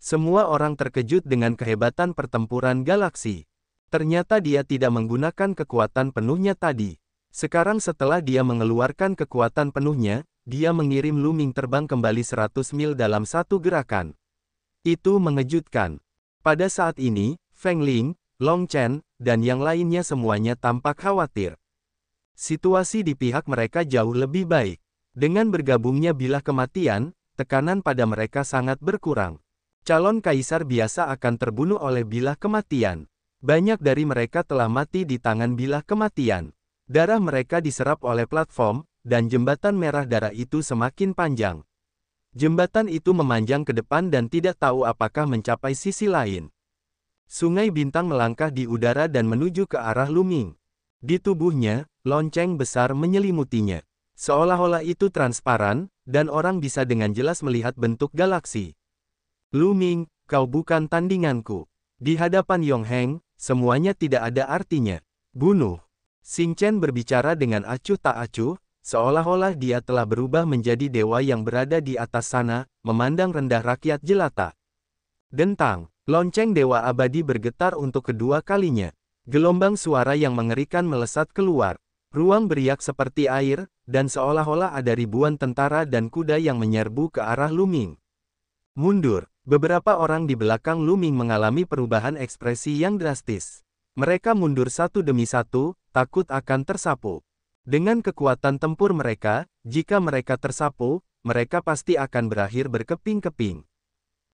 Semua orang terkejut dengan kehebatan pertempuran galaksi. Ternyata dia tidak menggunakan kekuatan penuhnya tadi. Sekarang setelah dia mengeluarkan kekuatan penuhnya, dia mengirim Lu Ming terbang kembali 100 mil dalam satu gerakan. Itu mengejutkan. Pada saat ini, Feng Ling, Long Chen, dan yang lainnya semuanya tampak khawatir. Situasi di pihak mereka jauh lebih baik. Dengan bergabungnya bilah kematian, tekanan pada mereka sangat berkurang. Calon kaisar biasa akan terbunuh oleh bilah kematian. Banyak dari mereka telah mati di tangan bilah kematian. Darah mereka diserap oleh platform, dan jembatan merah darah itu semakin panjang. Jembatan itu memanjang ke depan dan tidak tahu apakah mencapai sisi lain. Sungai bintang melangkah di udara dan menuju ke arah Lu Ming. Di tubuhnya, lonceng besar menyelimutinya. Seolah-olah itu transparan, dan orang bisa dengan jelas melihat bentuk galaksi. Lu Ming, kau bukan tandinganku. Di hadapan Yong Heng, semuanya tidak ada artinya. Bunuh. Xing Chen berbicara dengan acuh tak acuh, seolah-olah dia telah berubah menjadi dewa yang berada di atas sana, memandang rendah rakyat jelata. Dentang, lonceng dewa abadi bergetar untuk kedua kalinya. Gelombang suara yang mengerikan melesat keluar. Ruang beriak seperti air, dan seolah-olah ada ribuan tentara dan kuda yang menyerbu ke arah Lu Ming. Mundur. Beberapa orang di belakang Lu Ming mengalami perubahan ekspresi yang drastis. Mereka mundur satu demi satu, takut akan tersapu. Dengan kekuatan tempur mereka, jika mereka tersapu, mereka pasti akan berakhir berkeping-keping.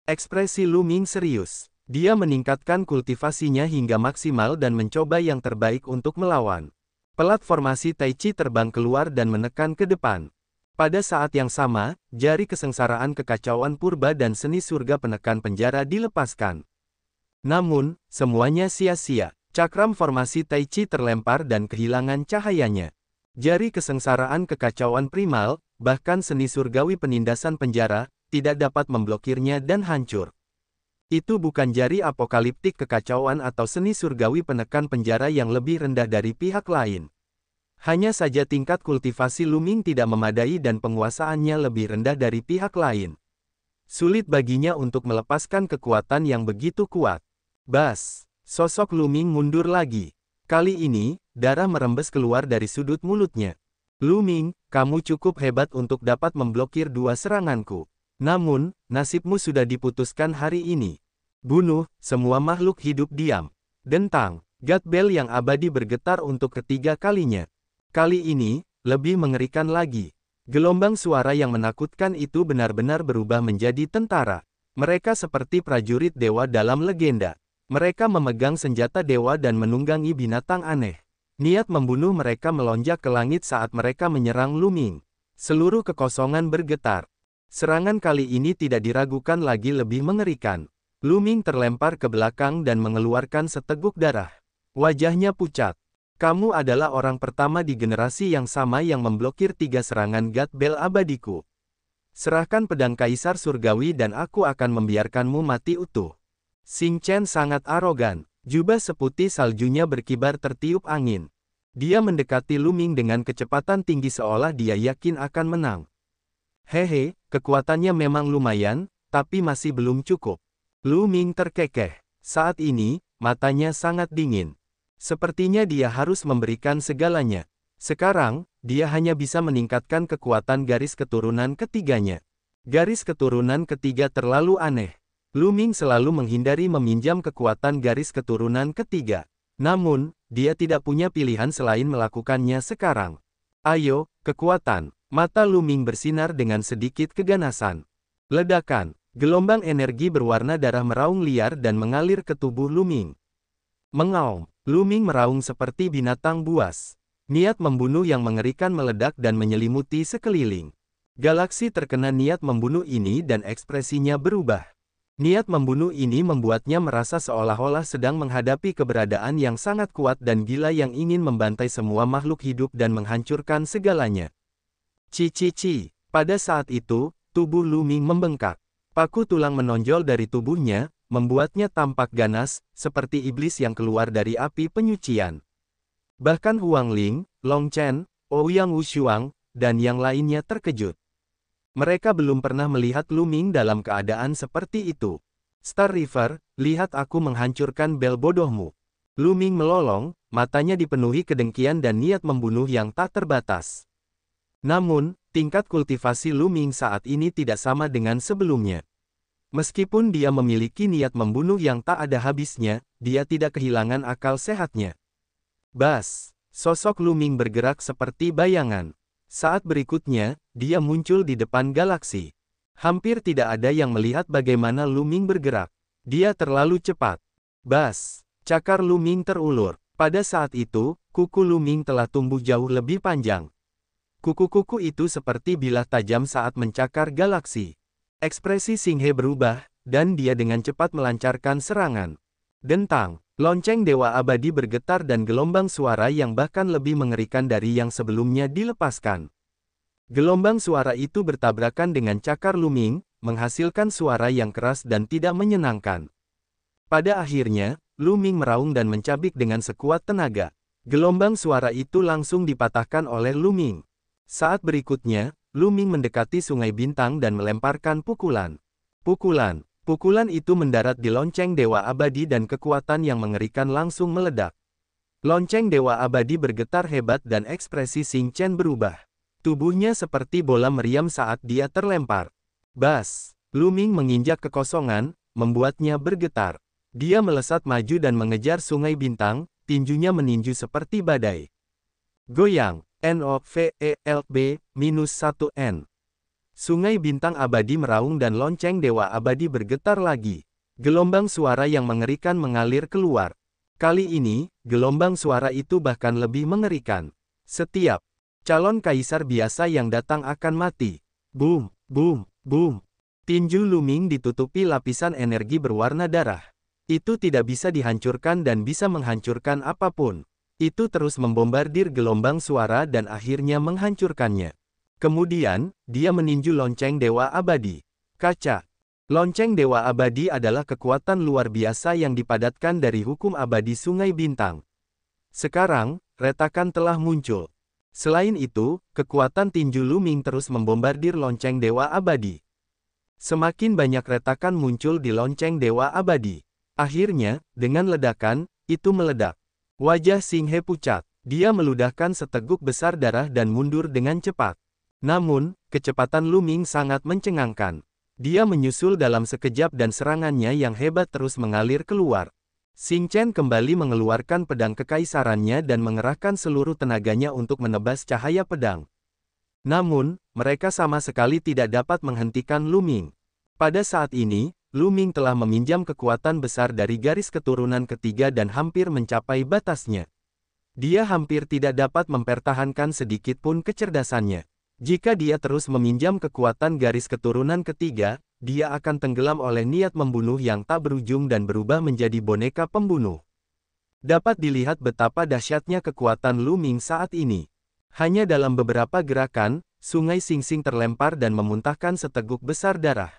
Ekspresi Lu Ming serius. Dia meningkatkan kultivasinya hingga maksimal dan mencoba yang terbaik untuk melawan. Pelat formasi Tai Chi terbang keluar dan menekan ke depan. Pada saat yang sama, jari kesengsaraan kekacauan purba dan seni surga penekan penjara dilepaskan. Namun, semuanya sia-sia. Cakram formasi Tai Chi terlempar dan kehilangan cahayanya. Jari kesengsaraan kekacauan primal, bahkan seni surgawi penindasan penjara, tidak dapat memblokirnya dan hancur. Itu bukan jari apokaliptik kekacauan atau seni surgawi penekan penjara yang lebih rendah dari pihak lain. Hanya saja tingkat kultivasi Lu Ming tidak memadai dan penguasaannya lebih rendah dari pihak lain. Sulit baginya untuk melepaskan kekuatan yang begitu kuat. Bas! Sosok Lu Ming mundur lagi. Kali ini, darah merembes keluar dari sudut mulutnya. Lu Ming, kamu cukup hebat untuk dapat memblokir dua seranganku. Namun, nasibmu sudah diputuskan hari ini. Bunuh, semua makhluk hidup diam. Dentang, God Bell yang abadi bergetar untuk ketiga kalinya. Kali ini, lebih mengerikan lagi. Gelombang suara yang menakutkan itu benar-benar berubah menjadi tentara. Mereka seperti prajurit dewa dalam legenda. Mereka memegang senjata dewa dan menunggangi binatang aneh. Niat membunuh mereka melonjak ke langit saat mereka menyerang Lu Ming. Seluruh kekosongan bergetar. Serangan kali ini tidak diragukan lagi lebih mengerikan. Lu Ming terlempar ke belakang dan mengeluarkan seteguk darah. Wajahnya pucat. Kamu adalah orang pertama di generasi yang sama yang memblokir 3 serangan God Bell abadiku. Serahkan pedang kaisar surgawi dan aku akan membiarkanmu mati utuh. Xing Chen sangat arogan. Jubah seputih saljunya berkibar tertiup angin. Dia mendekati Lu Ming dengan kecepatan tinggi seolah dia yakin akan menang. Hehe, kekuatannya memang lumayan, tapi masih belum cukup. Lu Ming terkekeh. Saat ini, matanya sangat dingin. Sepertinya dia harus memberikan segalanya. Sekarang, dia hanya bisa meningkatkan kekuatan garis keturunan ketiganya. Garis keturunan ketiga terlalu aneh. Lu Ming selalu menghindari meminjam kekuatan garis keturunan ketiga. Namun, dia tidak punya pilihan selain melakukannya sekarang. Ayo, kekuatan. Mata Lu Ming bersinar dengan sedikit keganasan. Ledakan. Gelombang energi berwarna darah meraung liar dan mengalir ke tubuh Lu Ming. Mengaum. Lu Ming meraung seperti binatang buas. Niat membunuh yang mengerikan meledak dan menyelimuti sekeliling. Galaksi terkena niat membunuh ini dan ekspresinya berubah. Niat membunuh ini membuatnya merasa seolah-olah sedang menghadapi keberadaan yang sangat kuat dan gila yang ingin membantai semua makhluk hidup dan menghancurkan segalanya. Ci. Pada saat itu, tubuh Lu Ming membengkak. Paku tulang menonjol dari tubuhnya, membuatnya tampak ganas, seperti iblis yang keluar dari api penyucian. Bahkan Huang Ling, Long Chen, Ouyang Wushuang, dan yang lainnya terkejut. Mereka belum pernah melihat Lu Ming dalam keadaan seperti itu. Star River, lihat aku menghancurkan bel bodohmu. Lu Ming melolong, matanya dipenuhi kedengkian dan niat membunuh yang tak terbatas. Namun, tingkat kultivasi Lu Ming saat ini tidak sama dengan sebelumnya. Meskipun dia memiliki niat membunuh yang tak ada habisnya, dia tidak kehilangan akal sehatnya. Bas! Sosok Lu Ming bergerak seperti bayangan. Saat berikutnya, dia muncul di depan galaksi. Hampir tidak ada yang melihat bagaimana Lu Ming bergerak. Dia terlalu cepat. Bas! Cakar Lu Ming terulur. Pada saat itu, kuku Lu Ming telah tumbuh jauh lebih panjang. Kuku-kuku itu seperti bilah tajam saat mencakar galaksi. Ekspresi Xing He berubah, dan dia dengan cepat melancarkan serangan. Dentang! Lonceng Dewa Abadi bergetar dan gelombang suara yang bahkan lebih mengerikan dari yang sebelumnya dilepaskan. Gelombang suara itu bertabrakan dengan cakar Lu Ming, menghasilkan suara yang keras dan tidak menyenangkan. Pada akhirnya, Lu Ming meraung dan mencabik dengan sekuat tenaga. Gelombang suara itu langsung dipatahkan oleh Lu Ming. Saat berikutnya, Lu Ming mendekati Sungai Bintang dan melemparkan pukulan. Pukulan itu mendarat di lonceng Dewa Abadi dan kekuatan yang mengerikan langsung meledak. Lonceng Dewa Abadi bergetar hebat dan ekspresi Xing Chen berubah. Tubuhnya seperti bola meriam saat dia terlempar. Bas! Lu Ming menginjak kekosongan, membuatnya bergetar. Dia melesat maju dan mengejar Sungai Bintang, tinjunya meninju seperti badai. Goyang! NOVELB-1N. Sungai Bintang Abadi meraung dan lonceng Dewa Abadi bergetar lagi. Gelombang suara yang mengerikan mengalir keluar. Kali ini, gelombang suara itu bahkan lebih mengerikan. Setiap calon kaisar biasa yang datang akan mati. Boom, boom, boom. Tinju Lu Ming ditutupi lapisan energi berwarna darah. Itu tidak bisa dihancurkan dan bisa menghancurkan apapun. Itu terus membombardir gelombang suara dan akhirnya menghancurkannya. Kemudian, dia meninju lonceng Dewa Abadi. Kaca. Lonceng Dewa Abadi adalah kekuatan luar biasa yang dipadatkan dari hukum abadi Sungai Bintang. Sekarang, retakan telah muncul. Selain itu, kekuatan tinju Lu Ming terus membombardir lonceng Dewa Abadi. Semakin banyak retakan muncul di lonceng Dewa Abadi. Akhirnya, dengan ledakan, itu meledak. Wajah Xing He pucat. Dia meludahkan seteguk besar darah dan mundur dengan cepat. Namun, kecepatan Lu Ming sangat mencengangkan. Dia menyusul dalam sekejap dan serangannya yang hebat terus mengalir keluar. Xing Chen kembali mengeluarkan pedang kekaisarannya dan mengerahkan seluruh tenaganya untuk menebas cahaya pedang. Namun, mereka sama sekali tidak dapat menghentikan Lu Ming. Pada saat ini, Lu Ming telah meminjam kekuatan besar dari garis keturunan ketiga dan hampir mencapai batasnya. Dia hampir tidak dapat mempertahankan sedikit pun kecerdasannya. Jika dia terus meminjam kekuatan garis keturunan ketiga, dia akan tenggelam oleh niat membunuh yang tak berujung dan berubah menjadi boneka pembunuh. Dapat dilihat betapa dahsyatnya kekuatan Lu Ming saat ini. Hanya dalam beberapa gerakan, Sungai Xing Xing terlempar dan memuntahkan seteguk besar darah.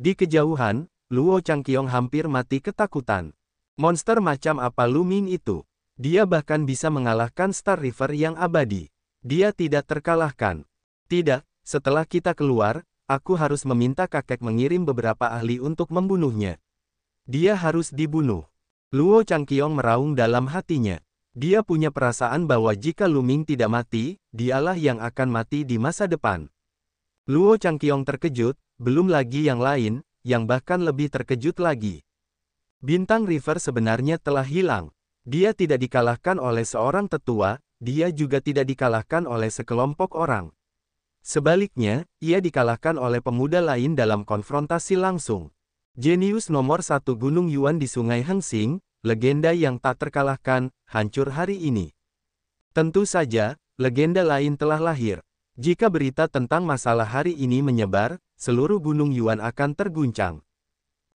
Di kejauhan, Luo Changqiong hampir mati ketakutan. Monster macam apa Lu Ming itu? Dia bahkan bisa mengalahkan Star River yang abadi. Dia tidak terkalahkan. Tidak, setelah kita keluar, aku harus meminta kakek mengirim beberapa ahli untuk membunuhnya. Dia harus dibunuh. Luo Changqiong meraung dalam hatinya. Dia punya perasaan bahwa jika Lu Ming tidak mati, dialah yang akan mati di masa depan. Luo Changqiong terkejut, belum lagi yang lain, yang bahkan lebih terkejut lagi. Bintang River sebenarnya telah hilang. Dia tidak dikalahkan oleh seorang tetua, dia juga tidak dikalahkan oleh sekelompok orang. Sebaliknya, ia dikalahkan oleh pemuda lain dalam konfrontasi langsung. Jenius nomor 1 Gunung Yuan di Sungai Hengsing, legenda yang tak terkalahkan, hancur hari ini. Tentu saja, legenda lain telah lahir. Jika berita tentang masalah hari ini menyebar, seluruh Gunung Yuan akan terguncang.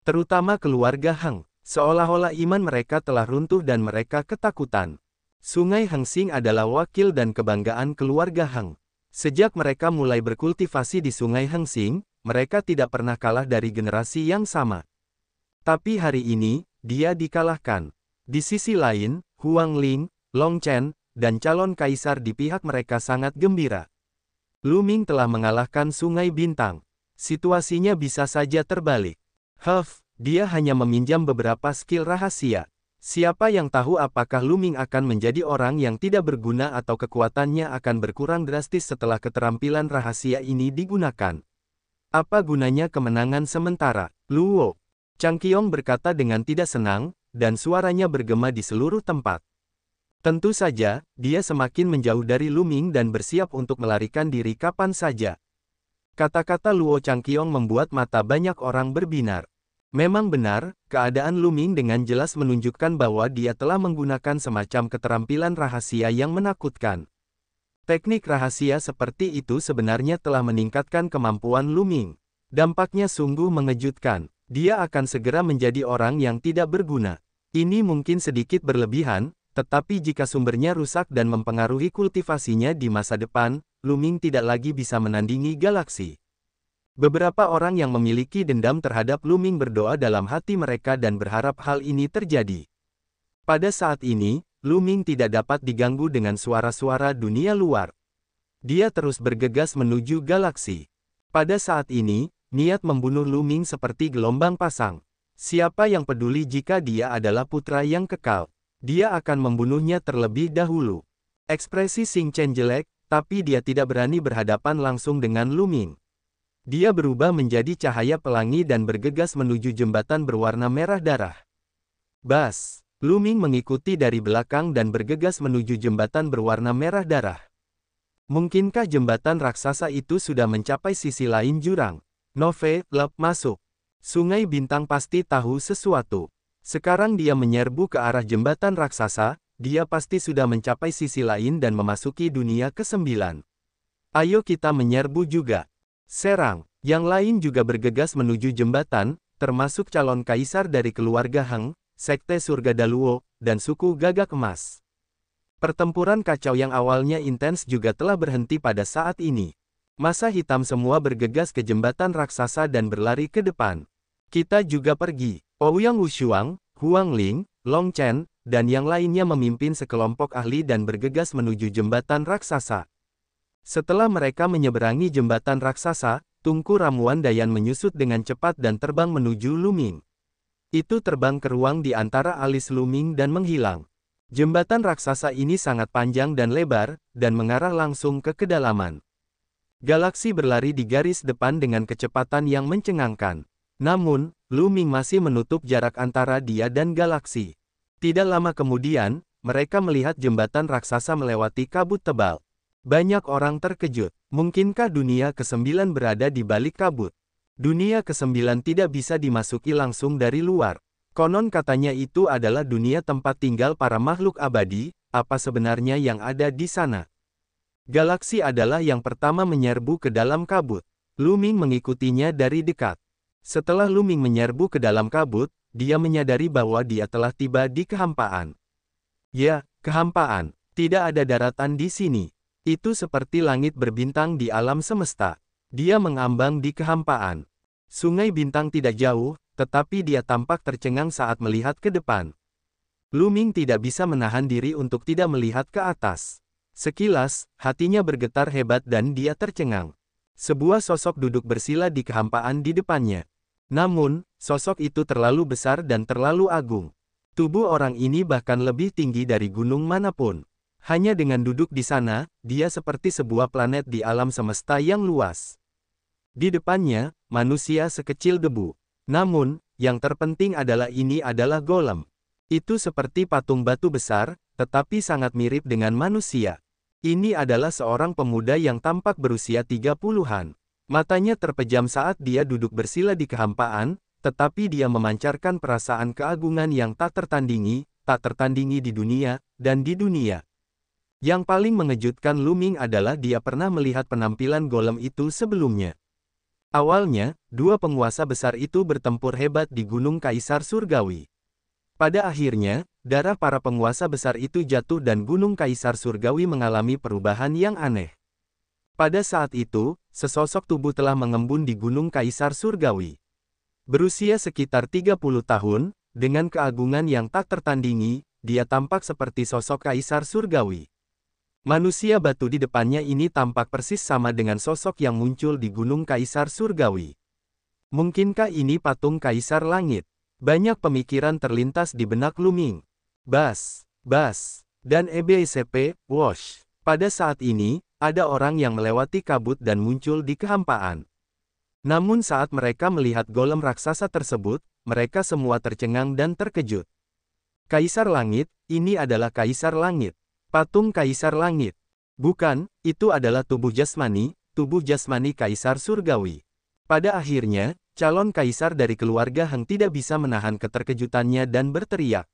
Terutama keluarga Heng. Seolah-olah iman mereka telah runtuh dan mereka ketakutan. Sungai Hengsing adalah wakil dan kebanggaan keluarga Heng. Sejak mereka mulai berkultivasi di Sungai Hengsing, mereka tidak pernah kalah dari generasi yang sama. Tapi hari ini, dia dikalahkan. Di sisi lain, Huang Ling, Long Chen, dan calon kaisar di pihak mereka sangat gembira. Lu Ming telah mengalahkan Sungai Bintang. Situasinya bisa saja terbalik. dia hanya meminjam beberapa skill rahasia. Siapa yang tahu apakah Lu Ming akan menjadi orang yang tidak berguna atau kekuatannya akan berkurang drastis setelah keterampilan rahasia ini digunakan. Apa gunanya kemenangan sementara? Luo Changqiong berkata dengan tidak senang, dan suaranya bergema di seluruh tempat. Tentu saja, dia semakin menjauh dari Lu Ming dan bersiap untuk melarikan diri kapan saja. Kata-kata Luo Changqiong membuat mata banyak orang berbinar. Memang benar, keadaan Lu Ming dengan jelas menunjukkan bahwa dia telah menggunakan semacam keterampilan rahasia yang menakutkan. Teknik rahasia seperti itu sebenarnya telah meningkatkan kemampuan Lu Ming. Dampaknya sungguh mengejutkan. Dia akan segera menjadi orang yang tidak berguna. Ini mungkin sedikit berlebihan, tetapi jika sumbernya rusak dan mempengaruhi kultivasinya di masa depan, Lu Ming tidak lagi bisa menandingi galaksi. Beberapa orang yang memiliki dendam terhadap Lu Ming berdoa dalam hati mereka dan berharap hal ini terjadi. Pada saat ini, Lu Ming tidak dapat diganggu dengan suara-suara dunia luar. Dia terus bergegas menuju galaksi. Pada saat ini, niat membunuh Lu Ming seperti gelombang pasang. Siapa yang peduli jika dia adalah putra yang kekal? Dia akan membunuhnya terlebih dahulu. Ekspresi Xing Chen jelek, tapi dia tidak berani berhadapan langsung dengan Lu Ming. Dia berubah menjadi cahaya pelangi dan bergegas menuju jembatan berwarna merah darah. Bas! Lu Ming mengikuti dari belakang dan bergegas menuju jembatan berwarna merah darah. Mungkinkah jembatan raksasa itu sudah mencapai sisi lain jurang? Nove, lep masuk. Sungai Bintang pasti tahu sesuatu. Sekarang dia menyerbu ke arah jembatan raksasa, dia pasti sudah mencapai sisi lain dan memasuki dunia ke-9. Ayo kita menyerbu juga. Serang, yang lain juga bergegas menuju jembatan, termasuk calon kaisar dari keluarga Heng, Sekte Surga Daluo, dan suku Gagak Emas. Pertempuran kacau yang awalnya intens juga telah berhenti pada saat ini. Masa hitam semua bergegas ke jembatan raksasa dan berlari ke depan. Kita juga pergi. Ouyang Wushuang, Huang Ling, Long Chen, dan yang lainnya memimpin sekelompok ahli dan bergegas menuju jembatan raksasa. Setelah mereka menyeberangi jembatan raksasa, tungku ramuan Dayan menyusut dengan cepat dan terbang menuju Lu Ming. Itu terbang ke ruang di antara alis Lu Ming dan menghilang. Jembatan raksasa ini sangat panjang dan lebar, dan mengarah langsung ke kedalaman. Galaksi berlari di garis depan dengan kecepatan yang mencengangkan. Namun, Lu Ming masih menutup jarak antara dia dan galaksi. Tidak lama kemudian, mereka melihat jembatan raksasa melewati kabut tebal. Banyak orang terkejut. Mungkinkah dunia ke-9 berada di balik kabut? Dunia ke-9 tidak bisa dimasuki langsung dari luar. Konon katanya itu adalah dunia tempat tinggal para makhluk abadi. Apa sebenarnya yang ada di sana? Galaksi adalah yang pertama menyerbu ke dalam kabut. Lu Ming mengikutinya dari dekat. Setelah Lu Ming menyerbu ke dalam kabut, dia menyadari bahwa dia telah tiba di kehampaan. Ya, kehampaan. Tidak ada daratan di sini. Itu seperti langit berbintang di alam semesta. Dia mengambang di kehampaan. Sungai Bintang tidak jauh, tetapi dia tampak tercengang saat melihat ke depan. Lu Ming tidak bisa menahan diri untuk tidak melihat ke atas. Sekilas, hatinya bergetar hebat dan dia tercengang. Sebuah sosok duduk bersila di kehampaan di depannya. Namun, sosok itu terlalu besar dan terlalu agung. Tubuh orang ini bahkan lebih tinggi dari gunung manapun. Hanya dengan duduk di sana, dia seperti sebuah planet di alam semesta yang luas. Di depannya, manusia sekecil debu. Namun, yang terpenting adalah ini adalah golem. Itu seperti patung batu besar, tetapi sangat mirip dengan manusia. Ini adalah seorang pemuda yang tampak berusia 30-an. Matanya terpejam saat dia duduk bersila di kehampaan, tetapi dia memancarkan perasaan keagungan yang tak tertandingi di dunia, dan di dunia. Yang paling mengejutkan Lu Ming adalah dia pernah melihat penampilan golem itu sebelumnya. Awalnya, dua penguasa besar itu bertempur hebat di Gunung Kaisar Surgawi. Pada akhirnya, darah para penguasa besar itu jatuh dan Gunung Kaisar Surgawi mengalami perubahan yang aneh. Pada saat itu, sesosok tubuh telah mengembun di Gunung Kaisar Surgawi. Berusia sekitar 30 tahun, dengan keagungan yang tak tertandingi, dia tampak seperti sosok Kaisar Surgawi. Manusia batu di depannya ini tampak persis sama dengan sosok yang muncul di Gunung Kaisar Surgawi. Mungkinkah ini patung Kaisar Langit? Banyak pemikiran terlintas di benak Lu Ming. Bas, dan EBCP, Wash. Pada saat ini, ada orang yang melewati kabut dan muncul di kehampaan. Namun saat mereka melihat golem raksasa tersebut, mereka semua tercengang dan terkejut. Kaisar Langit, ini adalah Kaisar Langit. Patung Kaisar Langit. Bukan, itu adalah tubuh jasmani Kaisar Surgawi. Pada akhirnya, calon kaisar dari keluarga Heng tidak bisa menahan keterkejutannya dan berteriak.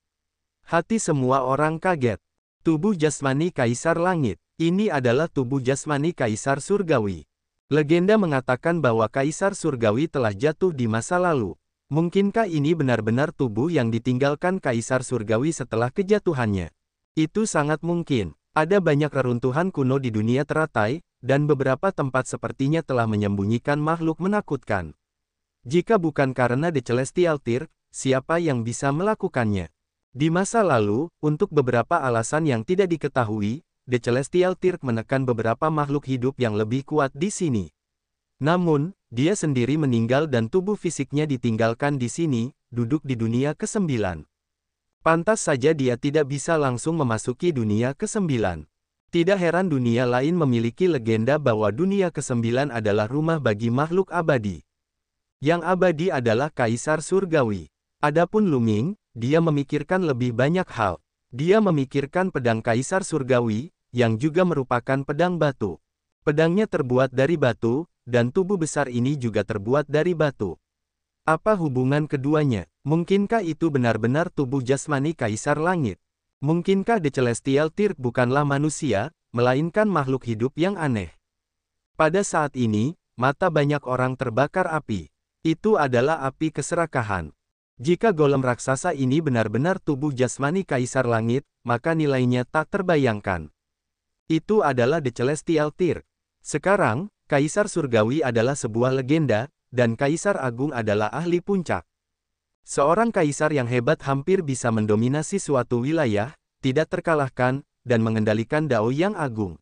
Hati semua orang kaget. Tubuh jasmani Kaisar Langit. Ini adalah tubuh jasmani Kaisar Surgawi. Legenda mengatakan bahwa Kaisar Surgawi telah jatuh di masa lalu. Mungkinkah ini benar-benar tubuh yang ditinggalkan Kaisar Surgawi setelah kejatuhannya? Itu sangat mungkin. Ada banyak reruntuhan kuno di dunia teratai, dan beberapa tempat sepertinya telah menyembunyikan makhluk menakutkan. Jika bukan karena The Celestial Tir, siapa yang bisa melakukannya? Di masa lalu, untuk beberapa alasan yang tidak diketahui, The Celestial Tir menekan beberapa makhluk hidup yang lebih kuat di sini. Namun, dia sendiri meninggal dan tubuh fisiknya ditinggalkan di sini, duduk di dunia ke-9. Pantas saja dia tidak bisa langsung memasuki dunia ke-9. Tidak heran dunia lain memiliki legenda bahwa dunia ke-9 adalah rumah bagi makhluk abadi. Yang abadi adalah Kaisar Surgawi. Adapun Lu Ming, dia memikirkan lebih banyak hal. Dia memikirkan pedang Kaisar Surgawi, yang juga merupakan pedang batu. Pedangnya terbuat dari batu, dan tubuh besar ini juga terbuat dari batu. Apa hubungan keduanya? Mungkinkah itu benar-benar tubuh jasmani Kaisar Langit? Mungkinkah The Celestial Tir bukanlah manusia, melainkan makhluk hidup yang aneh? Pada saat ini, mata banyak orang terbakar api. Itu adalah api keserakahan. Jika golem raksasa ini benar-benar tubuh jasmani Kaisar Langit, maka nilainya tak terbayangkan. Itu adalah The Celestial Tir. Sekarang, Kaisar Surgawi adalah sebuah legenda, dan Kaisar Agung adalah ahli puncak. Seorang kaisar yang hebat hampir bisa mendominasi suatu wilayah, tidak terkalahkan, dan mengendalikan Dao yang agung.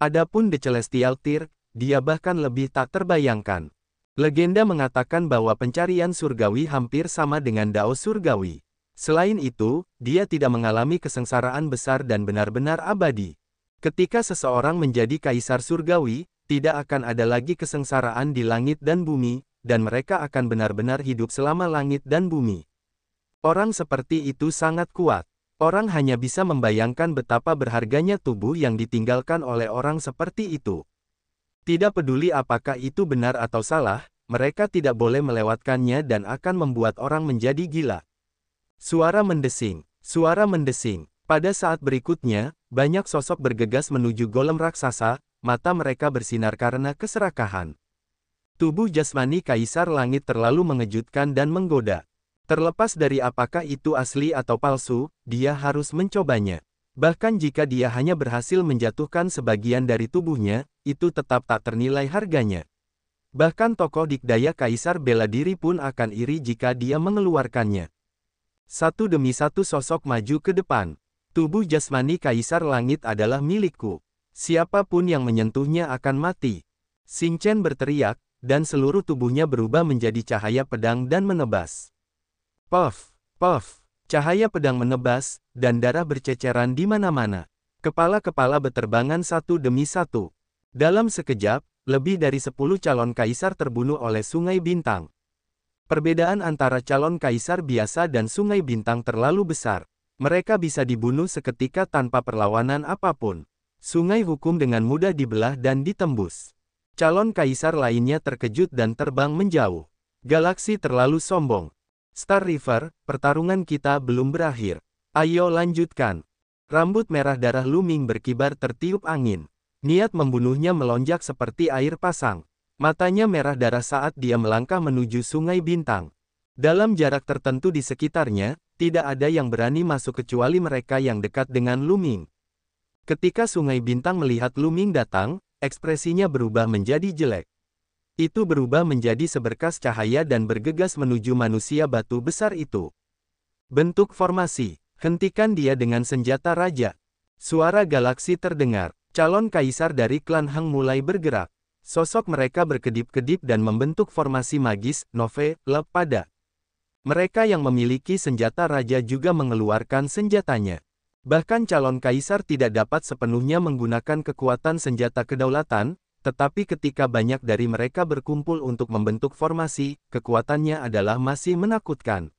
Adapun The Celestial Tir, dia bahkan lebih tak terbayangkan. Legenda mengatakan bahwa pencarian surgawi hampir sama dengan Dao surgawi. Selain itu, dia tidak mengalami kesengsaraan besar dan benar-benar abadi. Ketika seseorang menjadi kaisar surgawi, tidak akan ada lagi kesengsaraan di langit dan bumi, dan mereka akan benar-benar hidup selama langit dan bumi. Orang seperti itu sangat kuat. Orang hanya bisa membayangkan betapa berharganya tubuh yang ditinggalkan oleh orang seperti itu. Tidak peduli apakah itu benar atau salah, mereka tidak boleh melewatkannya dan akan membuat orang menjadi gila. Suara mendesing. Pada saat berikutnya, banyak sosok bergegas menuju golem raksasa, mata mereka bersinar karena keserakahan. Tubuh jasmani Kaisar Langit terlalu mengejutkan dan menggoda. Terlepas dari apakah itu asli atau palsu, dia harus mencobanya. Bahkan jika dia hanya berhasil menjatuhkan sebagian dari tubuhnya, itu tetap tak ternilai harganya. Bahkan tokoh dikdaya Kaisar bela diri pun akan iri jika dia mengeluarkannya. Satu demi satu sosok maju ke depan. Tubuh jasmani Kaisar Langit adalah milikku. Siapapun yang menyentuhnya akan mati. Xing Chen berteriak, dan seluruh tubuhnya berubah menjadi cahaya pedang dan menebas. Puff, puff, cahaya pedang menebas, dan darah berceceran di mana-mana. Kepala-kepala beterbangan satu demi satu. Dalam sekejap, lebih dari 10 calon kaisar terbunuh oleh Sungai Bintang. Perbedaan antara calon kaisar biasa dan Sungai Bintang terlalu besar. Mereka bisa dibunuh seketika tanpa perlawanan apapun. Sungai hukum dengan mudah dibelah dan ditembus. Calon kaisar lainnya terkejut dan terbang menjauh. Galaksi terlalu sombong. Star River, pertarungan kita belum berakhir. Ayo lanjutkan. Rambut merah darah Lu Ming berkibar tertiup angin. Niat membunuhnya melonjak seperti air pasang. Matanya merah darah saat dia melangkah menuju Sungai Bintang. Dalam jarak tertentu di sekitarnya, tidak ada yang berani masuk kecuali mereka yang dekat dengan Lu Ming. Ketika Sungai Bintang melihat Lu Ming datang, ekspresinya berubah menjadi jelek. Itu berubah menjadi seberkas cahaya dan bergegas menuju manusia batu besar itu. Bentuk formasi, hentikan dia dengan senjata raja. Suara galaksi terdengar. Calon kaisar dari klan Heng mulai bergerak. Sosok mereka berkedip-kedip dan membentuk formasi magis, Nove, Le pada. Mereka yang memiliki senjata raja juga mengeluarkan senjatanya. Bahkan calon kaisar tidak dapat sepenuhnya menggunakan kekuatan senjata kedaulatan, tetapi ketika banyak dari mereka berkumpul untuk membentuk formasi, kekuatannya adalah masih menakutkan.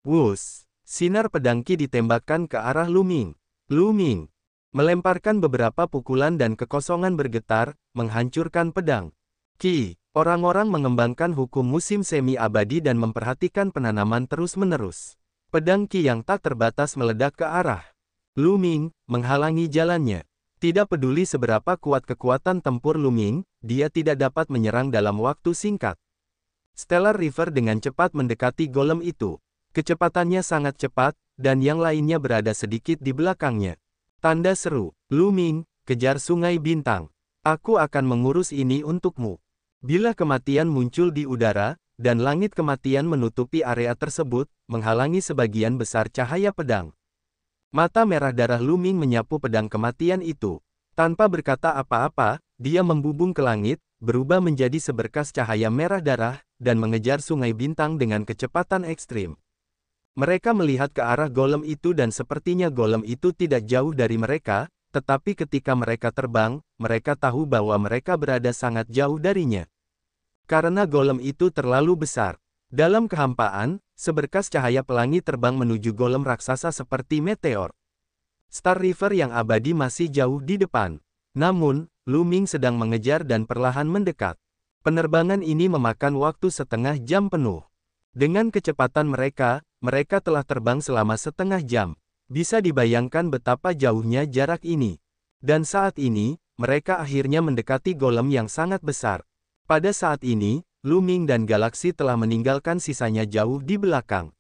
Wush! Sinar pedang Qi ditembakkan ke arah Lu Ming. Lu Ming melemparkan beberapa pukulan dan kekosongan bergetar, menghancurkan pedang Qi. Orang-orang mengembangkan hukum musim semi abadi dan memperhatikan penanaman terus-menerus. Pedang Qi yang tak terbatas meledak ke arah Lu Ming, menghalangi jalannya. Tidak peduli seberapa kuat kekuatan tempur Lu Ming, dia tidak dapat menyerang dalam waktu singkat. Stellar River dengan cepat mendekati golem itu. Kecepatannya sangat cepat, dan yang lainnya berada sedikit di belakangnya. Tanda seru, Lu Ming, kejar Sungai Bintang. Aku akan mengurus ini untukmu. Bila kematian muncul di udara, dan langit kematian menutupi area tersebut, menghalangi sebagian besar cahaya pedang. Mata merah darah Lu Ming menyapu pedang kematian itu. Tanpa berkata apa-apa, dia membubung ke langit, berubah menjadi seberkas cahaya merah darah, dan mengejar Sungai Bintang dengan kecepatan ekstrim. Mereka melihat ke arah golem itu dan sepertinya golem itu tidak jauh dari mereka, tetapi ketika mereka terbang, mereka tahu bahwa mereka berada sangat jauh darinya. Karena golem itu terlalu besar. Dalam kehampaan, seberkas cahaya pelangi terbang menuju golem raksasa seperti meteor. Star River yang abadi masih jauh di depan. Namun, Lu Ming sedang mengejar dan perlahan mendekat. Penerbangan ini memakan waktu setengah jam penuh. Dengan kecepatan mereka telah terbang selama setengah jam. Bisa dibayangkan betapa jauhnya jarak ini. Dan saat ini, mereka akhirnya mendekati golem yang sangat besar. Pada saat ini, Lu Ming dan galaksi telah meninggalkan sisanya jauh di belakang.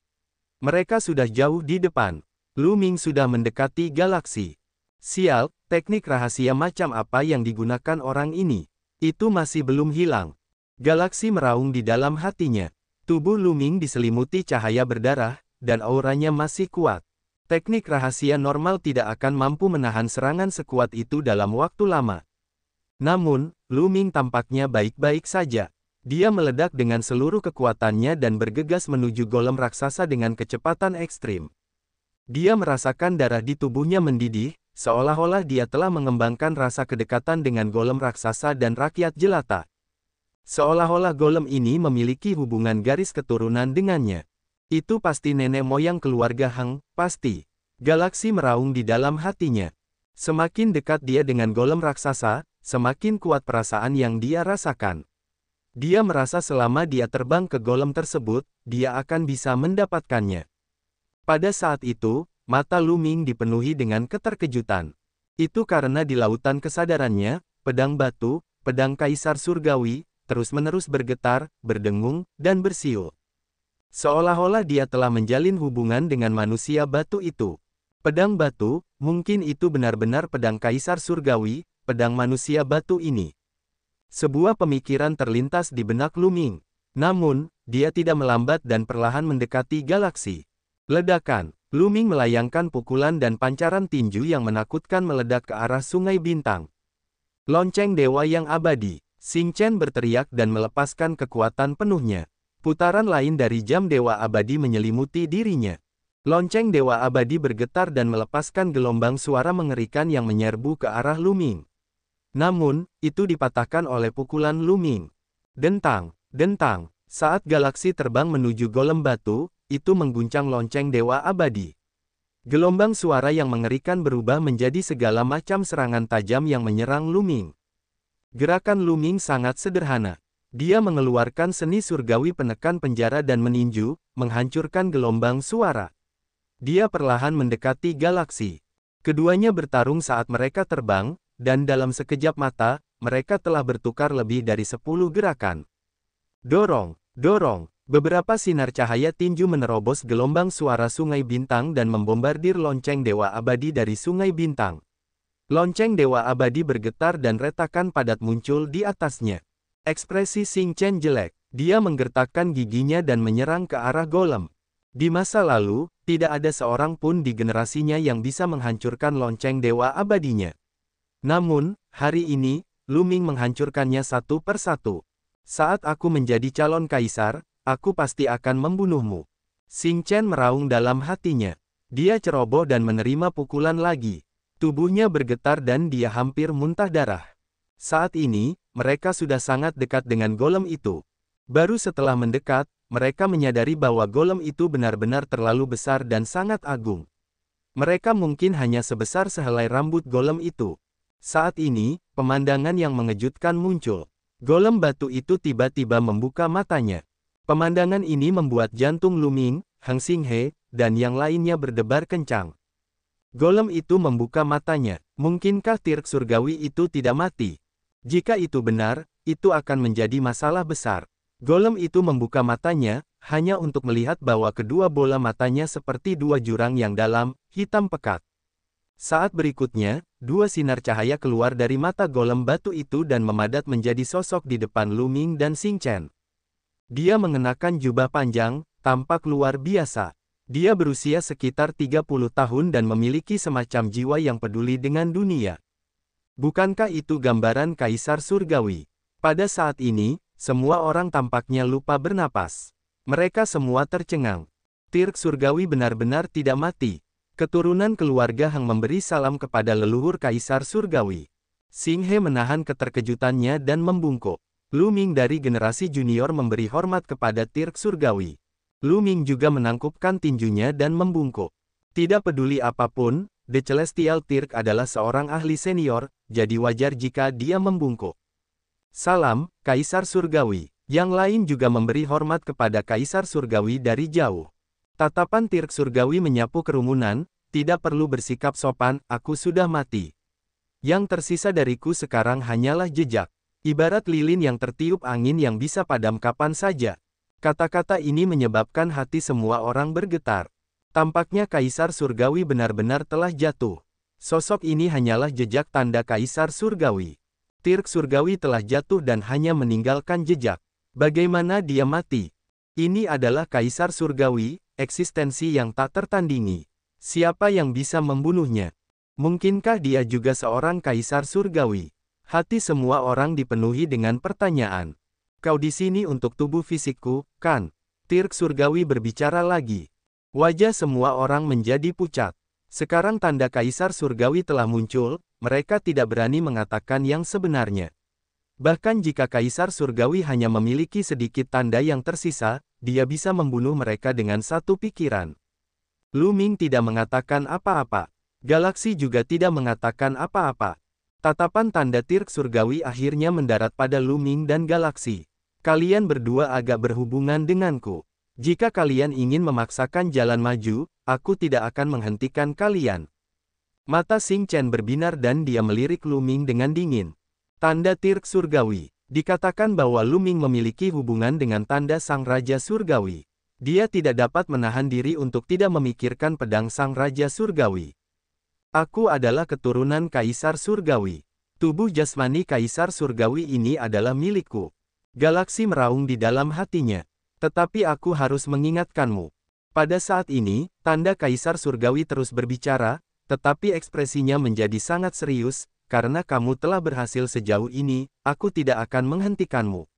Mereka sudah jauh di depan. Lu Ming sudah mendekati galaksi. Sial, teknik rahasia macam apa yang digunakan orang ini? Itu masih belum hilang. Galaksi meraung di dalam hatinya. Tubuh Lu Ming diselimuti cahaya berdarah, dan auranya masih kuat. Teknik rahasia normal tidak akan mampu menahan serangan sekuat itu dalam waktu lama. Namun, Lu Ming tampaknya baik-baik saja. Dia meledak dengan seluruh kekuatannya dan bergegas menuju golem raksasa dengan kecepatan ekstrim. Dia merasakan darah di tubuhnya mendidih, seolah-olah dia telah mengembangkan rasa kedekatan dengan golem raksasa dan rakyat jelata. Seolah-olah golem ini memiliki hubungan garis keturunan dengannya. Itu pasti nenek moyang keluarga Heng, pasti. Galaksi meraung di dalam hatinya. Semakin dekat dia dengan golem raksasa, semakin kuat perasaan yang dia rasakan. Dia merasa selama dia terbang ke golem tersebut, dia akan bisa mendapatkannya. Pada saat itu, mata Lu Ming dipenuhi dengan keterkejutan. Itu karena di lautan kesadarannya, pedang batu, pedang kaisar surgawi, terus-menerus bergetar, berdengung, dan bersiul. Seolah-olah dia telah menjalin hubungan dengan manusia batu itu. Pedang batu, mungkin itu benar-benar pedang kaisar surgawi, pedang manusia batu ini. Sebuah pemikiran terlintas di benak Lu Ming. Namun, dia tidak melambat dan perlahan mendekati galaksi. Ledakan, Lu Ming melayangkan pukulan dan pancaran tinju yang menakutkan meledak ke arah Sungai Bintang. Lonceng Dewa yang Abadi, Xing Chen berteriak dan melepaskan kekuatan penuhnya. Putaran lain dari jam Dewa Abadi menyelimuti dirinya. Lonceng Dewa Abadi bergetar dan melepaskan gelombang suara mengerikan yang menyerbu ke arah Lu Ming. Namun, itu dipatahkan oleh pukulan Lu Ming. Dentang, dentang, saat galaksi terbang menuju golem batu, itu mengguncang lonceng Dewa Abadi. Gelombang suara yang mengerikan berubah menjadi segala macam serangan tajam yang menyerang Lu Ming. Gerakan Lu Ming sangat sederhana. Dia mengeluarkan seni surgawi penekan penjara dan meninju, menghancurkan gelombang suara. Dia perlahan mendekati galaksi. Keduanya bertarung saat mereka terbang, dan dalam sekejap mata, mereka telah bertukar lebih dari 10 gerakan. Dorong, dorong, beberapa sinar cahaya tinju menerobos gelombang suara Sungai Bintang dan membombardir lonceng Dewa Abadi dari Sungai Bintang. Lonceng Dewa Abadi bergetar dan retakan padat muncul di atasnya. Ekspresi Xing Chen jelek. Dia menggertakkan giginya dan menyerang ke arah golem. Di masa lalu, tidak ada seorang pun di generasinya yang bisa menghancurkan lonceng Dewa Abadinya. Namun, hari ini, Lu Ming menghancurkannya satu persatu. Saat aku menjadi calon kaisar, aku pasti akan membunuhmu. Xing Chen meraung dalam hatinya. Dia ceroboh dan menerima pukulan lagi. Tubuhnya bergetar dan dia hampir muntah darah. Saat ini, mereka sudah sangat dekat dengan golem itu. Baru setelah mendekat, mereka menyadari bahwa golem itu benar-benar terlalu besar dan sangat agung. Mereka mungkin hanya sebesar sehelai rambut golem itu. Saat ini, pemandangan yang mengejutkan muncul. Golem batu itu tiba-tiba membuka matanya. Pemandangan ini membuat jantung Lu Ming, Hang Xinghe, dan yang lainnya berdebar kencang. Golem itu membuka matanya. Mungkinkah Tirk surgawi itu tidak mati? Jika itu benar, itu akan menjadi masalah besar. Golem itu membuka matanya, hanya untuk melihat bahwa kedua bola matanya seperti dua jurang yang dalam, hitam pekat. Saat berikutnya, dua sinar cahaya keluar dari mata golem batu itu dan memadat menjadi sosok di depan Lu Ming dan Xing Chen. Dia mengenakan jubah panjang, tampak luar biasa. Dia berusia sekitar 30 tahun dan memiliki semacam jiwa yang peduli dengan dunia. Bukankah itu gambaran Kaisar Surgawi? Pada saat ini, semua orang tampaknya lupa bernapas. Mereka semua tercengang. Tirk surgawi benar-benar tidak mati. Keturunan keluarga Hang memberi salam kepada leluhur Kaisar Surgawi. Xinghe menahan keterkejutannya dan membungkuk. Lu Ming dari generasi junior memberi hormat kepada Tirk surgawi. Lu Ming juga menangkupkan tinjunya dan membungkuk. Tidak peduli apapun, The Celestial Tirk adalah seorang ahli senior, jadi wajar jika dia membungkuk. Salam, Kaisar Surgawi. Yang lain juga memberi hormat kepada Kaisar Surgawi dari jauh. Tatapan Tirk Surgawi menyapu kerumunan, tidak perlu bersikap sopan, aku sudah mati. Yang tersisa dariku sekarang hanyalah jejak. Ibarat lilin yang tertiup angin yang bisa padam kapan saja. Kata-kata ini menyebabkan hati semua orang bergetar. Tampaknya Kaisar Surgawi benar-benar telah jatuh. Sosok ini hanyalah jejak tanda Kaisar Surgawi. Tirk Surgawi telah jatuh dan hanya meninggalkan jejak. Bagaimana dia mati? Ini adalah Kaisar Surgawi, eksistensi yang tak tertandingi. Siapa yang bisa membunuhnya? Mungkinkah dia juga seorang Kaisar Surgawi? Hati semua orang dipenuhi dengan pertanyaan. Kau di sini untuk tubuh fisikku, kan? Tirk Surgawi berbicara lagi. Wajah semua orang menjadi pucat. Sekarang tanda Kaisar Surgawi telah muncul, mereka tidak berani mengatakan yang sebenarnya. Bahkan jika Kaisar Surgawi hanya memiliki sedikit tanda yang tersisa, dia bisa membunuh mereka dengan satu pikiran. Lu Ming tidak mengatakan apa-apa. Galaksi juga tidak mengatakan apa-apa. Tatapan tanda Tirk Surgawi akhirnya mendarat pada Lu Ming dan Galaksi. Kalian berdua agak berhubungan denganku. Jika kalian ingin memaksakan jalan maju, aku tidak akan menghentikan kalian. Mata Xing Chen berbinar dan dia melirik Lu Ming dengan dingin. Tanda Tirk Surgawi. Dikatakan bahwa Lu Ming memiliki hubungan dengan tanda Sang Raja Surgawi. Dia tidak dapat menahan diri untuk tidak memikirkan pedang Sang Raja Surgawi. Aku adalah keturunan Kaisar Surgawi. Tubuh jasmani Kaisar Surgawi ini adalah milikku. Galaksi meraung di dalam hatinya. Tetapi aku harus mengingatkanmu. Pada saat ini, tanda Kaisar Surgawi terus berbicara, tetapi ekspresinya menjadi sangat serius, karena kamu telah berhasil sejauh ini, aku tidak akan menghentikanmu.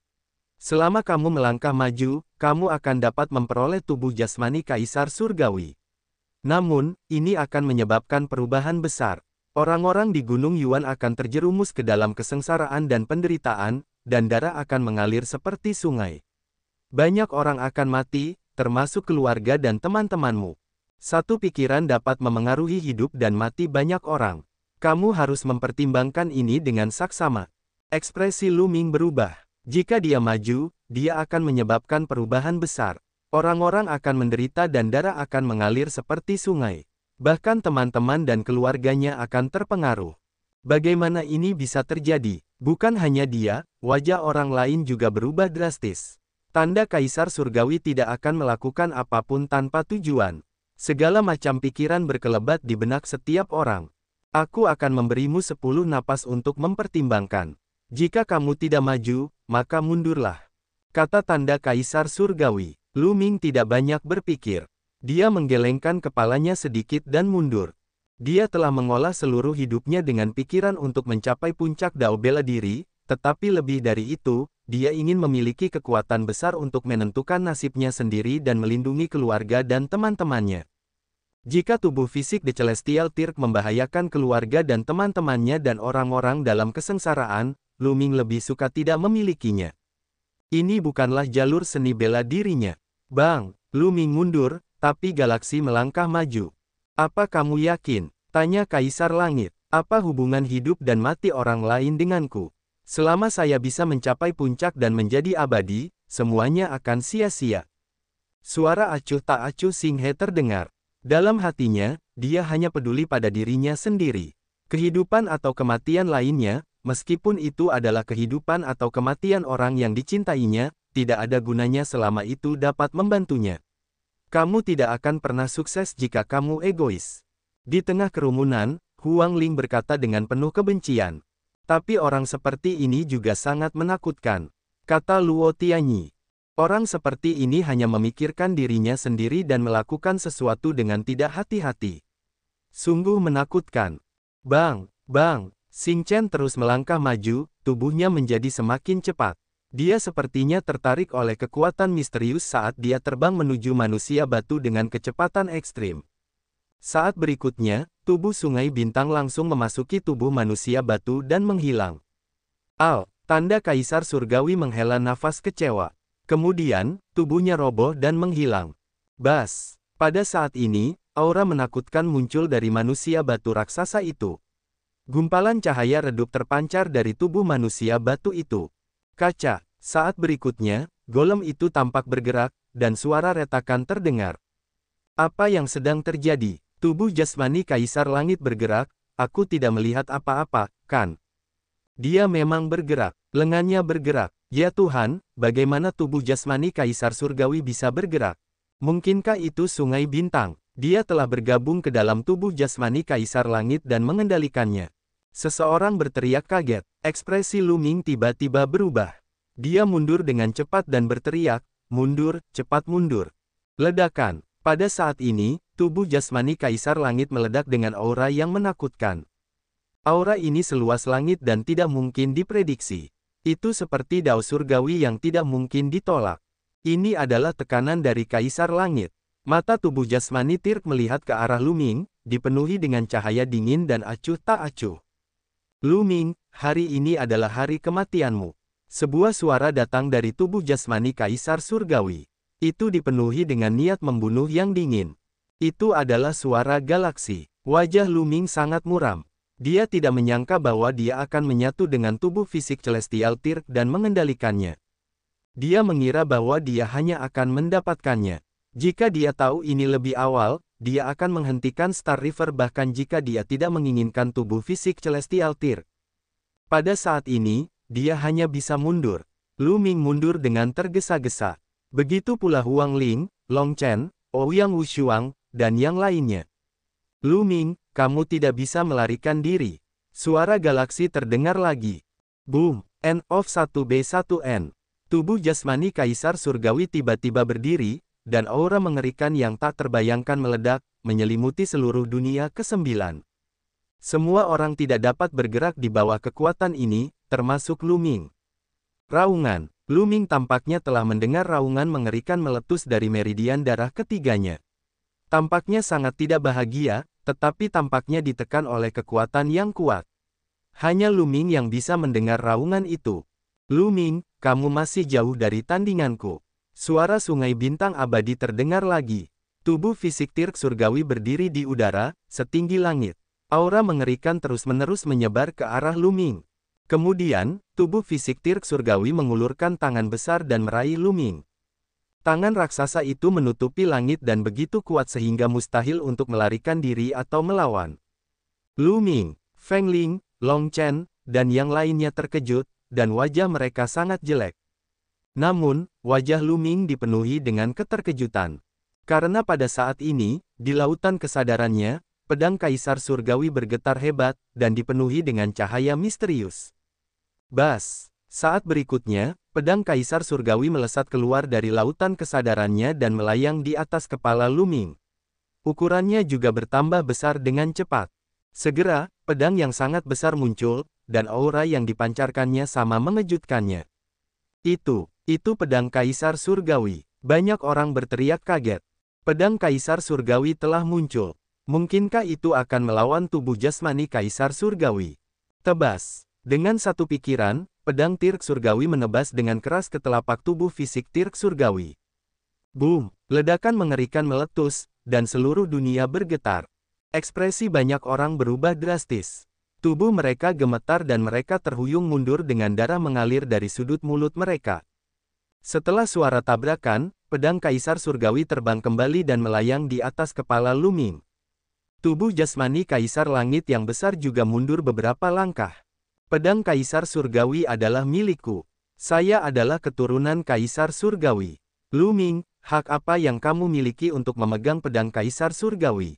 Selama kamu melangkah maju, kamu akan dapat memperoleh tubuh jasmani Kaisar Surgawi. Namun, ini akan menyebabkan perubahan besar. Orang-orang di Gunung Yuan akan terjerumus ke dalam kesengsaraan dan penderitaan, dan darah akan mengalir seperti sungai. Banyak orang akan mati, termasuk keluarga dan teman-temanmu. Satu pikiran dapat memengaruhi hidup dan mati banyak orang. Kamu harus mempertimbangkan ini dengan saksama. Ekspresi Lu Ming berubah. Jika dia maju, dia akan menyebabkan perubahan besar. Orang-orang akan menderita dan darah akan mengalir seperti sungai. Bahkan teman-teman dan keluarganya akan terpengaruh. Bagaimana ini bisa terjadi? Bukan hanya dia, wajah orang lain juga berubah drastis. Tanda Kaisar Surgawi tidak akan melakukan apapun tanpa tujuan. Segala macam pikiran berkelebat di benak setiap orang. Aku akan memberimu 10 napas untuk mempertimbangkan. Jika kamu tidak maju, maka mundurlah. Kata tanda Kaisar Surgawi. Lu Ming tidak banyak berpikir. Dia menggelengkan kepalanya sedikit dan mundur. Dia telah mengolah seluruh hidupnya dengan pikiran untuk mencapai puncak dao bela diri, tetapi lebih dari itu, dia ingin memiliki kekuatan besar untuk menentukan nasibnya sendiri dan melindungi keluarga dan teman-temannya. Jika tubuh fisik The Celestial Tirk membahayakan keluarga dan teman-temannya dan orang-orang dalam kesengsaraan, Lu Ming lebih suka tidak memilikinya. Ini bukanlah jalur seni bela dirinya. Bang, Lu Ming mundur, tapi galaksi melangkah maju. Apa kamu yakin? Tanya Kaisar Langit. Apa hubungan hidup dan mati orang lain denganku? Selama saya bisa mencapai puncak dan menjadi abadi, semuanya akan sia-sia. Suara acuh tak acuh Xing He terdengar. Dalam hatinya, dia hanya peduli pada dirinya sendiri. Kehidupan atau kematian lainnya, meskipun itu adalah kehidupan atau kematian orang yang dicintainya, tidak ada gunanya selama itu dapat membantunya. Kamu tidak akan pernah sukses jika kamu egois. Di tengah kerumunan, Huang Ling berkata dengan penuh kebencian. Tapi orang seperti ini juga sangat menakutkan, kata Luo Tianyi. Orang seperti ini hanya memikirkan dirinya sendiri dan melakukan sesuatu dengan tidak hati-hati. Sungguh menakutkan. Bang, Xing Chen terus melangkah maju, tubuhnya menjadi semakin cepat. Dia sepertinya tertarik oleh kekuatan misterius saat dia terbang menuju manusia batu dengan kecepatan ekstrim. Saat berikutnya, tubuh sungai bintang langsung memasuki tubuh manusia batu dan menghilang. Tanda Kaisar Surgawi menghela nafas kecewa. Kemudian, tubuhnya roboh dan menghilang. Bas! Pada saat ini, aura menakutkan muncul dari manusia batu raksasa itu. Gumpalan cahaya redup terpancar dari tubuh manusia batu itu. Kaca, saat berikutnya, golem itu tampak bergerak, dan suara retakan terdengar. Apa yang sedang terjadi? Tubuh jasmani Kaisar Langit bergerak, aku tidak melihat apa-apa, kan? Dia memang bergerak, lengannya bergerak. Ya Tuhan, bagaimana tubuh jasmani Kaisar Surgawi bisa bergerak? Mungkinkah itu sungai bintang? Dia telah bergabung ke dalam tubuh jasmani Kaisar Langit dan mengendalikannya. Seseorang berteriak kaget. Ekspresi Lu Ming tiba-tiba berubah. Dia mundur dengan cepat dan berteriak, mundur, cepat mundur. Ledakan. Pada saat ini, tubuh jasmani Kaisar Langit meledak dengan aura yang menakutkan. Aura ini seluas langit dan tidak mungkin diprediksi. Itu seperti dao surgawi yang tidak mungkin ditolak. Ini adalah tekanan dari Kaisar Langit. Mata tubuh jasmani Tirk melihat ke arah Lu Ming, dipenuhi dengan cahaya dingin dan acuh tak acuh. Lu Ming, hari ini adalah hari kematianmu. Sebuah suara datang dari tubuh jasmani Kaisar Surgawi. Itu dipenuhi dengan niat membunuh yang dingin. Itu adalah suara galaksi. Wajah Lu Ming sangat muram. Dia tidak menyangka bahwa dia akan menyatu dengan tubuh fisik Celestial Tirk dan mengendalikannya. Dia mengira bahwa dia hanya akan mendapatkannya. Jika dia tahu ini lebih awal, dia akan menghentikan Star River bahkan jika dia tidak menginginkan tubuh fisik Celestial Tirk. Pada saat ini, dia hanya bisa mundur. Lu Ming mundur dengan tergesa-gesa. Begitu pula Huang Ling, Long Chen, Ouyang Wushuang, dan yang lainnya. Lu Ming, kamu tidak bisa melarikan diri. Suara galaksi terdengar lagi. Boom! End of 1B1N. Tubuh jasmani Kaisar Surgawi tiba-tiba berdiri, dan aura mengerikan yang tak terbayangkan meledak, menyelimuti seluruh dunia ke-9. Semua orang tidak dapat bergerak di bawah kekuatan ini, termasuk Lu Ming. Raungan. Lu Ming tampaknya telah mendengar raungan mengerikan meletus dari meridian darah ketiganya. Tampaknya sangat tidak bahagia, tetapi tampaknya ditekan oleh kekuatan yang kuat. Hanya Lu Ming yang bisa mendengar raungan itu. Lu Ming, kamu masih jauh dari tandinganku. Suara sungai bintang abadi terdengar lagi. Tubuh fisik Tirk Surgawi berdiri di udara, setinggi langit. Aura mengerikan terus-menerus menyebar ke arah Lu Ming. Kemudian, tubuh fisik Tirk Surgawi mengulurkan tangan besar dan meraih Lu Ming. Tangan raksasa itu menutupi langit dan begitu kuat sehingga mustahil untuk melarikan diri atau melawan. Lu Ming, Feng Ling, Long Chen, dan yang lainnya terkejut, dan wajah mereka sangat jelek. Namun, wajah Lu Ming dipenuhi dengan keterkejutan. Karena pada saat ini, di lautan kesadarannya, pedang Kaisar Surgawi bergetar hebat, dan dipenuhi dengan cahaya misterius. Bas! Saat berikutnya, pedang Kaisar Surgawi melesat keluar dari lautan kesadarannya dan melayang di atas kepala Lu Ming. Ukurannya juga bertambah besar dengan cepat. Segera, pedang yang sangat besar muncul, dan aura yang dipancarkannya sama mengejutkannya. Itu pedang Kaisar Surgawi. Banyak orang berteriak kaget. Pedang Kaisar Surgawi telah muncul. Mungkinkah itu akan melawan tubuh jasmani Kaisar Surgawi? Tebas. Dengan satu pikiran, pedang Tirk Surgawi menebas dengan keras ke telapak tubuh fisik Tirk Surgawi. Boom! Ledakan mengerikan meletus, dan seluruh dunia bergetar. Ekspresi banyak orang berubah drastis. Tubuh mereka gemetar dan mereka terhuyung mundur dengan darah mengalir dari sudut mulut mereka. Setelah suara tabrakan, pedang Kaisar Surgawi terbang kembali dan melayang di atas kepala Lu Ming. Tubuh jasmani Kaisar Langit yang besar juga mundur beberapa langkah. Pedang Kaisar Surgawi adalah milikku. Saya adalah keturunan Kaisar Surgawi. Lu Ming, hak apa yang kamu miliki untuk memegang pedang Kaisar Surgawi?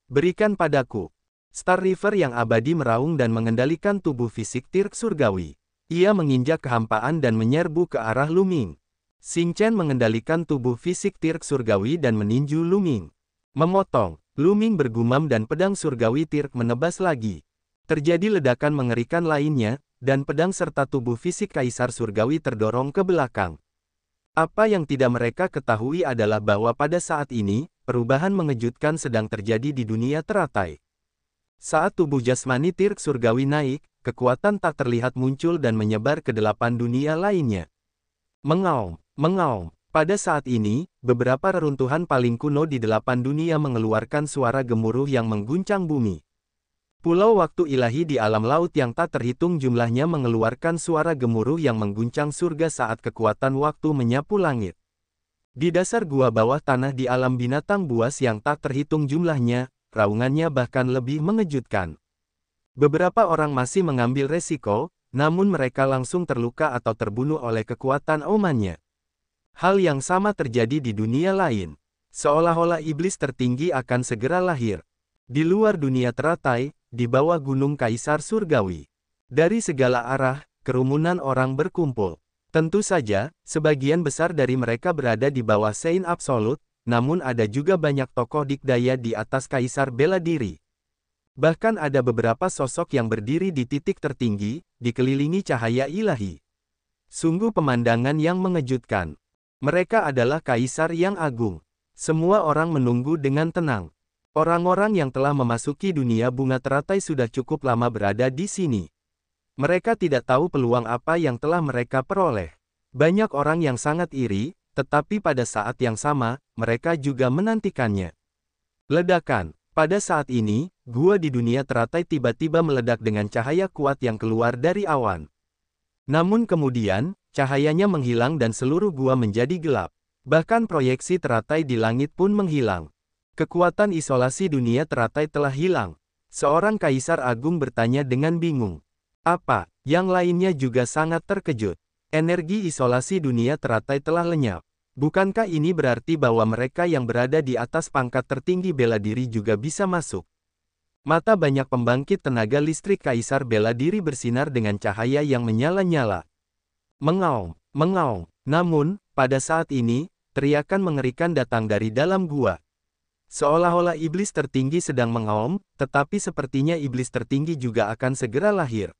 Berikan padaku. Star River yang abadi meraung dan mengendalikan tubuh fisik Tirk Surgawi. Ia menginjak kehampaan dan menyerbu ke arah Lu Ming. Xing Chen mengendalikan tubuh fisik Tirk Surgawi dan meninju Lu Ming. Memotong. Lu Ming bergumam dan pedang Surgawi Tirk menebas lagi. Terjadi ledakan mengerikan lainnya, dan pedang serta tubuh fisik Kaisar Surgawi terdorong ke belakang. Apa yang tidak mereka ketahui adalah bahwa pada saat ini, perubahan mengejutkan sedang terjadi di dunia teratai. Saat tubuh jasmani Tirk Surgawi naik, kekuatan tak terlihat muncul dan menyebar ke 8 dunia lainnya. Mengaum, mengaum. Pada saat ini, beberapa reruntuhan paling kuno di 8 dunia mengeluarkan suara gemuruh yang mengguncang bumi. Pulau waktu ilahi di alam laut yang tak terhitung jumlahnya mengeluarkan suara gemuruh yang mengguncang surga saat kekuatan waktu menyapu langit. Di dasar gua bawah tanah di alam binatang buas yang tak terhitung jumlahnya, raungannya bahkan lebih mengejutkan. Beberapa orang masih mengambil resiko, namun mereka langsung terluka atau terbunuh oleh kekuatan aumannya. Hal yang sama terjadi di dunia lain. Seolah-olah iblis tertinggi akan segera lahir. Di luar dunia teratai, di bawah gunung Kaisar Surgawi. Dari segala arah, kerumunan orang berkumpul. Tentu saja, sebagian besar dari mereka berada di bawah Sein Absolut, namun ada juga banyak tokoh dikdaya di atas Kaisar Bela Diri. Bahkan ada beberapa sosok yang berdiri di titik tertinggi, dikelilingi cahaya ilahi. Sungguh pemandangan yang mengejutkan. Mereka adalah Kaisar yang agung. Semua orang menunggu dengan tenang. Orang-orang yang telah memasuki dunia bunga teratai sudah cukup lama berada di sini. Mereka tidak tahu peluang apa yang telah mereka peroleh. Banyak orang yang sangat iri, tetapi pada saat yang sama, mereka juga menantikannya. Ledakan. Pada saat ini, gua di dunia teratai tiba-tiba meledak dengan cahaya kuat yang keluar dari awan. Namun kemudian, cahayanya menghilang dan seluruh gua menjadi gelap. Bahkan proyeksi teratai di langit pun menghilang. Kekuatan isolasi dunia teratai telah hilang. Seorang Kaisar Agung bertanya dengan bingung. Apa? Yang lainnya juga sangat terkejut. Energi isolasi dunia teratai telah lenyap. Bukankah ini berarti bahwa mereka yang berada di atas pangkat tertinggi bela diri juga bisa masuk? Mata banyak pembangkit tenaga listrik Kaisar Bela Diri bersinar dengan cahaya yang menyala-nyala. Mengaum, mengaum. Namun, pada saat ini, teriakan mengerikan datang dari dalam gua. Seolah-olah iblis tertinggi sedang mengaum, tetapi sepertinya iblis tertinggi juga akan segera lahir.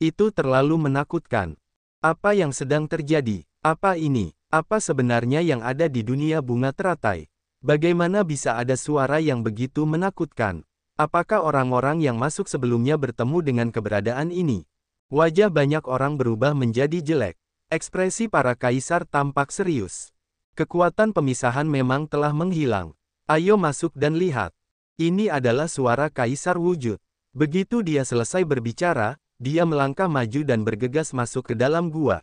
Itu terlalu menakutkan. Apa yang sedang terjadi? Apa ini? Apa sebenarnya yang ada di dunia bunga teratai? Bagaimana bisa ada suara yang begitu menakutkan? Apakah orang-orang yang masuk sebelumnya bertemu dengan keberadaan ini? Wajah banyak orang berubah menjadi jelek. Ekspresi para kaisar tampak serius. Kekuatan pemisahan memang telah menghilang. Ayo masuk dan lihat. Ini adalah suara Kaisar Wujud. Begitu dia selesai berbicara, dia melangkah maju dan bergegas masuk ke dalam gua.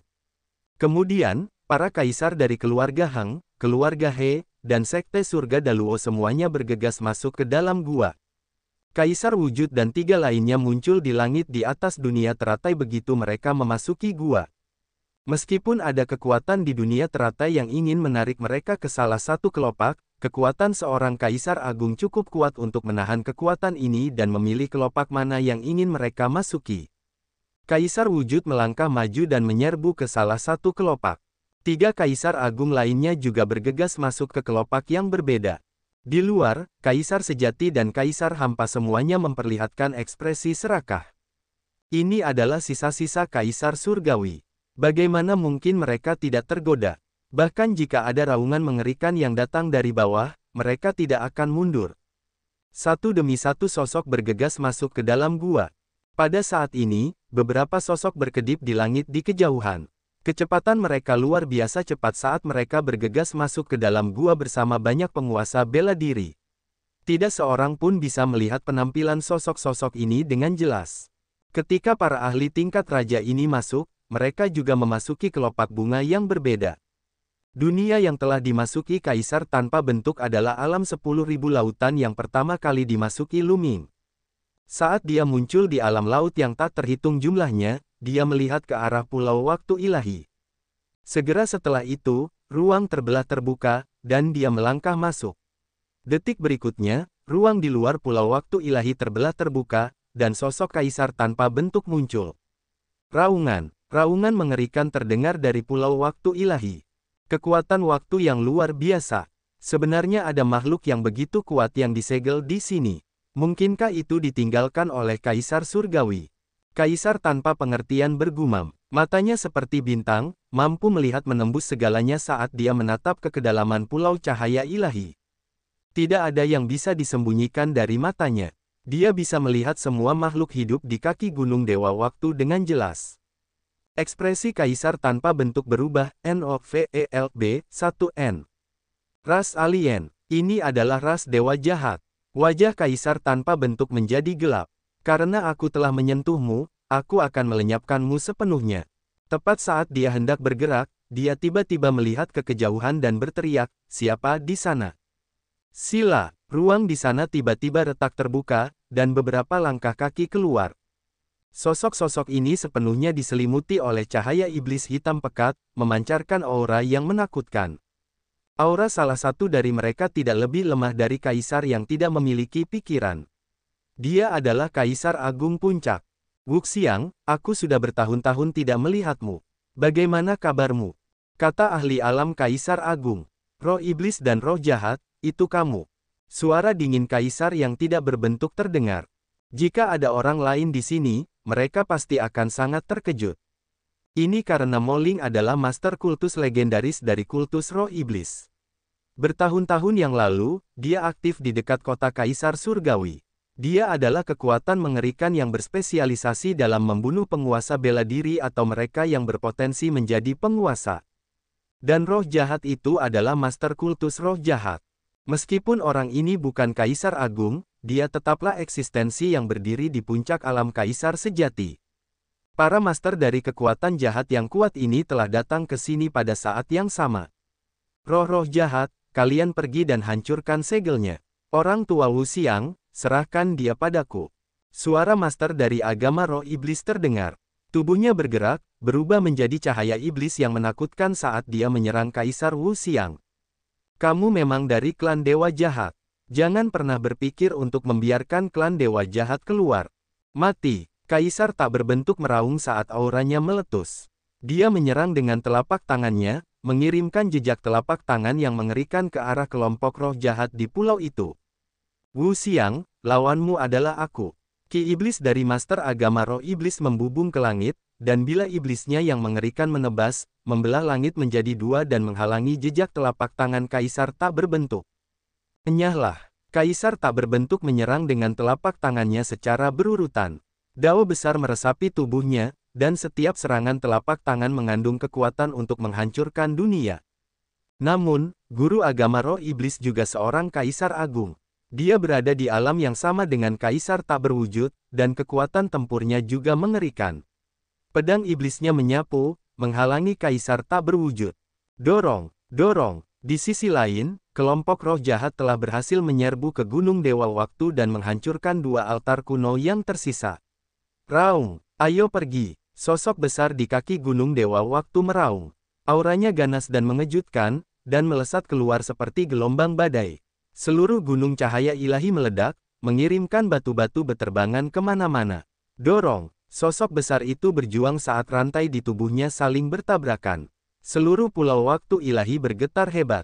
Kemudian, para kaisar dari keluarga Hang, keluarga He, dan sekte surga Daluo semuanya bergegas masuk ke dalam gua. Kaisar Wujud dan 3 lainnya muncul di langit di atas dunia teratai begitu mereka memasuki gua. Meskipun ada kekuatan di dunia teratai yang ingin menarik mereka ke salah satu kelopak, kekuatan seorang Kaisar Agung cukup kuat untuk menahan kekuatan ini dan memilih kelopak mana yang ingin mereka masuki. Kaisar Wujud melangkah maju dan menyerbu ke salah satu kelopak. 3 Kaisar Agung lainnya juga bergegas masuk ke kelopak yang berbeda. Di luar, kaisar sejati dan kaisar hampa semuanya memperlihatkan ekspresi serakah. Ini adalah sisa-sisa kaisar surgawi. Bagaimana mungkin mereka tidak tergoda? Bahkan jika ada raungan mengerikan yang datang dari bawah, mereka tidak akan mundur. Satu demi satu sosok bergegas masuk ke dalam gua. Pada saat ini, beberapa sosok berkedip di langit di kejauhan. Kecepatan mereka luar biasa cepat saat mereka bergegas masuk ke dalam gua bersama banyak penguasa bela diri. Tidak seorang pun bisa melihat penampilan sosok-sosok ini dengan jelas. Ketika para ahli tingkat raja ini masuk, mereka juga memasuki kelopak bunga yang berbeda. Dunia yang telah dimasuki kaisar tanpa bentuk adalah alam 10.000 lautan yang pertama kali dimasuki Luming. Saat dia muncul di alam laut yang tak terhitung jumlahnya, dia melihat ke arah pulau waktu ilahi. Segera setelah itu, ruang terbelah terbuka, dan dia melangkah masuk. Detik berikutnya, ruang di luar pulau waktu ilahi terbelah terbuka, dan sosok kaisar tanpa bentuk muncul. Raungan mengerikan terdengar dari pulau waktu ilahi. Kekuatan waktu yang luar biasa. Sebenarnya ada makhluk yang begitu kuat yang disegel di sini. Mungkinkah itu ditinggalkan oleh kaisar surgawi? Kaisar tanpa pengertian bergumam. Matanya seperti bintang, mampu melihat menembus segalanya saat dia menatap ke kedalaman pulau cahaya ilahi. Tidak ada yang bisa disembunyikan dari matanya. Dia bisa melihat semua makhluk hidup di kaki gunung Dewa Waktu dengan jelas. Ekspresi kaisar tanpa bentuk berubah, NOVELB 1N. Ras alien, ini adalah ras dewa jahat. Wajah kaisar tanpa bentuk menjadi gelap. Karena aku telah menyentuhmu, aku akan melenyapkanmu sepenuhnya. Tepat saat dia hendak bergerak, dia tiba-tiba melihat ke kejauhan dan berteriak, "Siapa di sana?" Sila, ruang di sana tiba-tiba retak terbuka, dan beberapa langkah kaki keluar. Sosok-sosok ini sepenuhnya diselimuti oleh cahaya iblis hitam pekat, memancarkan aura yang menakutkan. Aura salah satu dari mereka tidak lebih lemah dari kaisar yang tidak memiliki pikiran. Dia adalah Kaisar Agung Puncak. Wuxiang, aku sudah bertahun-tahun tidak melihatmu. Bagaimana kabarmu? Kata ahli alam Kaisar Agung. Roh iblis dan roh jahat, itu kamu. Suara dingin kaisar yang tidak berbentuk terdengar. Jika ada orang lain di sini, mereka pasti akan sangat terkejut. Ini karena Moling adalah master kultus legendaris dari kultus roh iblis. Bertahun-tahun yang lalu, dia aktif di dekat kota Kaisar Surgawi. Dia adalah kekuatan mengerikan yang berspesialisasi dalam membunuh penguasa bela diri atau mereka yang berpotensi menjadi penguasa. Dan roh jahat itu adalah master kultus roh jahat. Meskipun orang ini bukan Kaisar Agung, dia tetaplah eksistensi yang berdiri di puncak alam Kaisar sejati. Para master dari kekuatan jahat yang kuat ini telah datang ke sini pada saat yang sama. Roh-roh jahat, kalian pergi dan hancurkan segelnya. Orang tua Wuxiang, serahkan dia padaku. Suara master dari agama roh iblis terdengar. Tubuhnya bergerak, berubah menjadi cahaya iblis yang menakutkan saat dia menyerang Kaisar Wuxiang. Kamu memang dari klan Dewa Jahat. Jangan pernah berpikir untuk membiarkan klan Dewa Jahat keluar. Mati. Kaisar tak berbentuk meraung saat auranya meletus. Dia menyerang dengan telapak tangannya, mengirimkan jejak telapak tangan yang mengerikan ke arah kelompok roh jahat di pulau itu. Wuxiang, lawanmu adalah aku. Ki iblis dari master agama roh iblis membubung ke langit, dan bila iblisnya yang mengerikan menebas, membelah langit menjadi dua dan menghalangi jejak telapak tangan kaisar tak berbentuk. Enyahlah, kaisar tak berbentuk menyerang dengan telapak tangannya secara berurutan. Dao besar meresapi tubuhnya, dan setiap serangan telapak tangan mengandung kekuatan untuk menghancurkan dunia. Namun, guru agama roh iblis juga seorang kaisar agung. Dia berada di alam yang sama dengan kaisar tak berwujud, dan kekuatan tempurnya juga mengerikan. Pedang iblisnya menyapu, menghalangi kaisar tak berwujud. Dorong, dorong. Di sisi lain, kelompok roh jahat telah berhasil menyerbu ke Gunung Dewa Waktu dan menghancurkan dua altar kuno yang tersisa. Raung, ayo pergi. Sosok besar di kaki Gunung Dewa Waktu meraung. Auranya ganas dan mengejutkan, dan melesat keluar seperti gelombang badai. Seluruh gunung cahaya ilahi meledak, mengirimkan batu-batu beterbangan kemana-mana. Dorong. Sosok besar itu berjuang saat rantai di tubuhnya saling bertabrakan. Seluruh pulau waktu ilahi bergetar hebat.